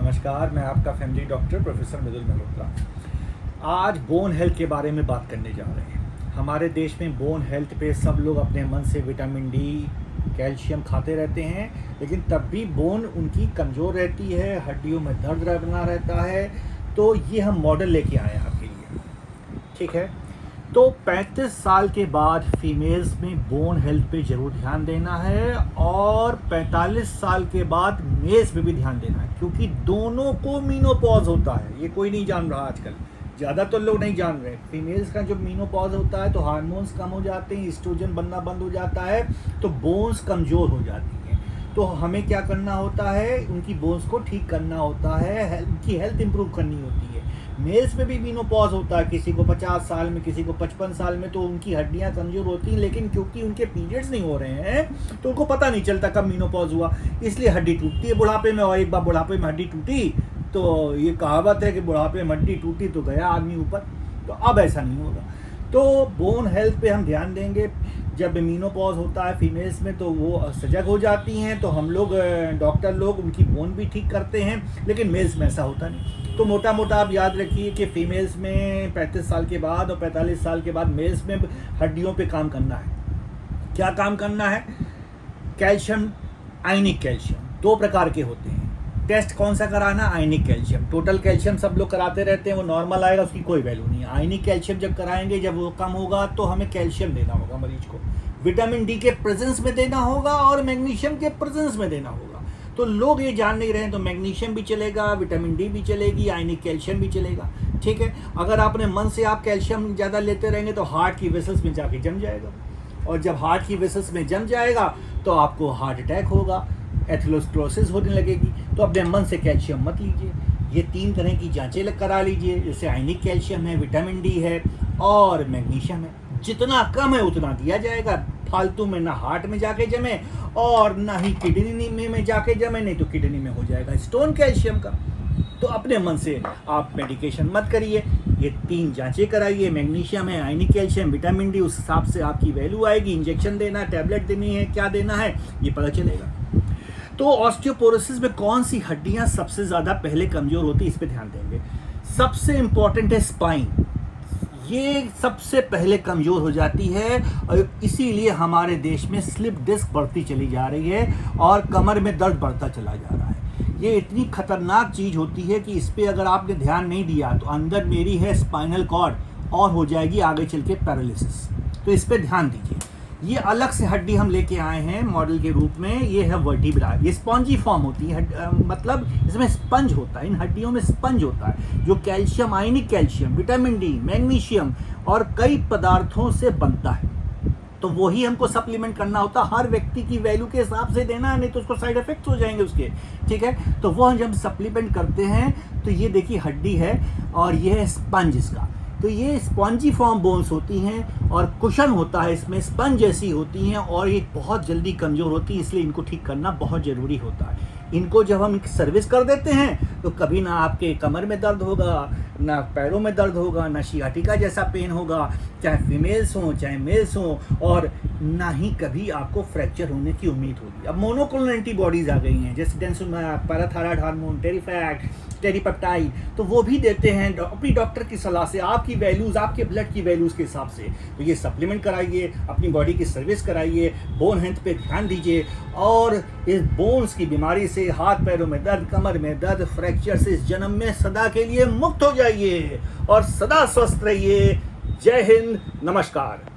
नमस्कार, मैं आपका फैमिली डॉक्टर प्रोफेसर मृदुल मल्होत्रा। आज बोन हेल्थ के बारे में बात करने जा रहे हैं। हमारे देश में बोन हेल्थ पे सब लोग अपने मन से विटामिन डी, कैल्शियम खाते रहते हैं, लेकिन तब भी बोन उनकी कमज़ोर रहती है, हड्डियों में दर्द बना रहता है। तो ये हम मॉडल लेके आए हैं आपके लिए, ठीक है। तो 35 साल के बाद फीमेल्स में बोन हेल्थ पे ज़रूर ध्यान देना है, और 45 साल के बाद मेल्स पे भी ध्यान देना है, क्योंकि दोनों को मीनोपॉज होता है। ये कोई नहीं जान रहा आजकल, ज़्यादातर लोग नहीं जान रहे। फीमेल्स का जब मीनोपॉज होता है तो हार्मोन्स कम हो जाते हैं, एस्ट्रोजन बनना बंद हो जाता है, तो बोन्स कमज़ोर हो जाती हैं। तो हमें क्या करना होता है, उनकी बोन्स को ठीक करना होता है, उनकी हेल्थ इंप्रूव करनी होती है। मेल्स में भी मीनोपॉज होता है, किसी को 50 साल में, किसी को 55 साल में, तो उनकी हड्डियां कमज़ोर होती हैं, लेकिन क्योंकि उनके पीरियड्स नहीं हो रहे हैं तो उनको पता नहीं चलता कब मीनोपॉज हुआ, इसलिए हड्डी टूटती है बुढ़ापे में। और एक बार बुढ़ापे में हड्डी टूटी तो ये कहावत है कि बुढ़ापे में हड्डी टूटी तो गया आदमी ऊपर। तो अब ऐसा नहीं होगा। तो बोन हेल्थ पे हम ध्यान देंगे। जब मीनोपॉज होता है फीमेल्स में तो वो सजग हो जाती हैं, तो हम लोग डॉक्टर लोग उनकी बोन भी ठीक करते हैं, लेकिन मेल्स में ऐसा होता नहीं। तो मोटा मोटा आप याद रखिए कि फीमेल्स में 35 साल के बाद और 45 साल के बाद मेल्स में हड्डियों पे काम करना है। क्या काम करना है? कैल्शियम, आयनिक कैल्शियम, दो प्रकार के होते हैं। टेस्ट कौन सा कराना? आयनिक कैल्शियम। टोटल कैल्शियम सब लोग कराते रहते हैं, वो नॉर्मल आएगा, उसकी कोई वैल्यू नहीं है। आयनिक कैल्शियम जब कराएंगे, जब वो कम होगा तो हमें कैल्शियम देना होगा मरीज को। विटामिन डी के प्रेजेंस में देना होगा और मैग्नीशियम के प्रेजेंस में देना होगा। तो लोग ये जान नहीं रहे हैं, तो मैग्नीशियम भी चलेगा, विटामिन डी भी चलेगी, आयनिक कैल्शियम भी चलेगा, ठीक है। अगर आपने मन से आप कैल्शियम ज़्यादा लेते रहेंगे तो हार्ट की वेसल्स में जाके जम जाएगा, और जब हार्ट की वेसल्स में जम जाएगा तो आपको हार्ट अटैक होगा, एथेरोस्क्लेरोसिस होने लगेगी। तो अपने मन से कैल्शियम मत लीजिए। ये 3 तरह की जांचें करा लीजिए, जैसे आयनिक कैल्शियम है, विटामिन डी है और मैग्नीशियम है। जितना कम है उतना दिया जाएगा, फालतू में ना हार्ट में जाके जमे और ना ही किडनी में जाके जमे, नहीं तो किडनी में हो जाएगा स्टोन कैल्शियम का। तो अपने मन से आप मेडिकेशन मत करिए, ये 3 जांचें कराइए। मैग्नीशियम है, आयनिक कैल्शियम, विटामिन डी, उस हिसाब से आपकी वैल्यू आएगी। इंजेक्शन देना है, टैबलेट देनी है, क्या देना है, ये पता चलेगा। तो ऑस्टियोपोरोसिस में कौन सी हड्डियां सबसे ज़्यादा पहले कमज़ोर होती है, इस पे ध्यान देंगे। सबसे इम्पॉर्टेंट है स्पाइन, ये सबसे पहले कमज़ोर हो जाती है, और इसीलिए हमारे देश में स्लिप डिस्क बढ़ती चली जा रही है और कमर में दर्द बढ़ता चला जा रहा है। ये इतनी खतरनाक चीज़ होती है कि इस पर अगर आपने ध्यान नहीं दिया तो अंदर मेरी है स्पाइनल कॉर्ड और हो जाएगी आगे चल के पैरालिसिस। तो इस पर ध्यान दीजिए। ये अलग से हड्डी हम लेके आए हैं मॉडल के रूप में, ये है वर्टिब्रा। ये स्पॉन्जी फॉर्म होती है, मतलब इसमें स्पंज होता है, इन हड्डियों में स्पंज होता है, जो कैल्शियम, आयनिक कैल्शियम, विटामिन डी, मैग्नीशियम और कई पदार्थों से बनता है। तो वही हमको सप्लीमेंट करना होता है, हर व्यक्ति की वैल्यू के हिसाब से देना है, नहीं तो उसको साइड इफेक्ट्स हो जाएंगे उसके, ठीक है। तो वो जब सप्लीमेंट करते हैं तो ये देखिए हड्डी है और ये है स्पंज इसका। तो ये स्पॉन्जी फॉर्म बोन्स होती हैं और कुशन होता है इसमें, स्पंज जैसी होती हैं, और ये बहुत जल्दी कमज़ोर होती है, इसलिए इनको ठीक करना बहुत ज़रूरी होता है। इनको जब हम सर्विस कर देते हैं तो कभी ना आपके कमर में दर्द होगा, ना पैरों में दर्द होगा, ना सियाटिका जैसा पेन होगा, चाहे फीमेल्स हों चाहे मेल्स हों, और ना ही कभी आपको फ्रैक्चर होने की उम्मीद होगी। अब मोनोक्लोनल एंटीबॉडीज़ आ गई हैं, जैसे डेंसोमाब, पैराथायरॉयड हार्मोन, टेरिफैक्ट, टेरिपेप्टाइड, तो वो भी देते हैं अपनी डॉक्टर की सलाह से, आपकी वैल्यूज़, आपके ब्लड की वैल्यूज़ के हिसाब से। तो ये सप्लीमेंट कराइए, अपनी बॉडी की सर्विस कराइए, बोन हेल्थ पे ध्यान दीजिए, और इस बोन्स की बीमारी से, हाथ पैरों में दर्द, कमर में दर्द, फ्रैक्चर से इस जन्म में सदा के लिए मुक्त हो जाइए और सदा स्वस्थ रहिए। जय हिंद, नमस्कार।